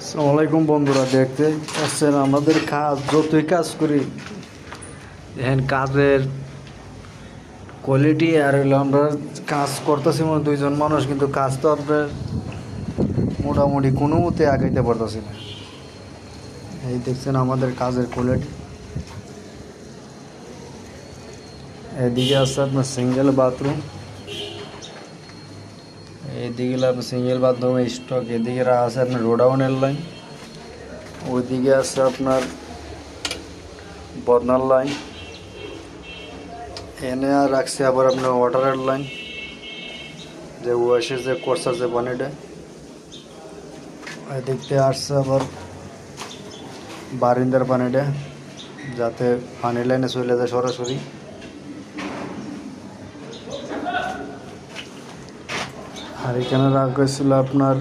আসসালামু আলাইকুম বন্ধুরা, দেখতে পাচ্ছেন আমাদের কাজ যতই কাজ করি দেখেন কাজের কোয়ালিটি আর হইলো আমরা কাজ করতেছি মনে দুইজন মানুষ, কিন্তু কাজ তো আপনার মোটামুটি কোনো মতে আগাইতে পারতেছি না। এই দেখছেন আমাদের কাজের কোয়ালিটি। এদিকে আছে আপনার সিঙ্গেল বাথরুম, এইদিকে আপনার সিঙ্গেল বাথরুম স্টক, এদিকে আছে আপনার রোডাউনের লাইন, ওইদিকে আছে আপনার বদনার লাইন, এনে আর রাখছে আবার আপনার ওয়াটারের লাইন, যে ওয়াশের যে কোর্স আছে পানিটা। দেখতে আসছে আবার বারিন্দার পানিটা, যাতে পানি লাইনে চলে যায় সরাসরি। আর এখানে রাখা হয়েছিল আপনার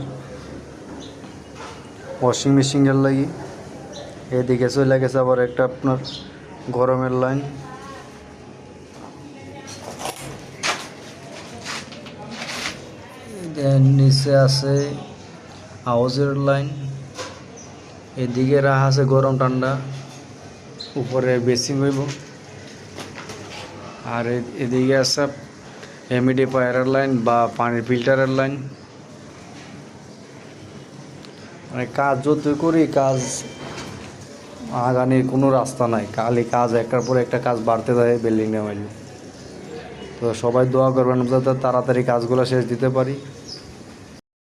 ওয়াশিং মেশিনের লাগি। এদিকে চলে গেছে আবার একটা আপনার গরমের লাইন। নিচে আছে হাউজের লাইন, এদিকে রাখা আছে গরম ঠান্ডা, উপরে বেসিং হইব। আর এদিকে আছে এমিডিফায়ারের লাইন বা পানির ফিল্টারের লাইন। মানে কাজ যতই করি কাজ আগানির কোনো রাস্তা নাই, খালি কাজ একটার পর একটা কাজ বাড়তে যায় বিল্ডিং নেওয়াইলে। তো সবাই দোয়া করবেন যাতে তাড়াতাড়ি কাজগুলো শেষ দিতে পারি।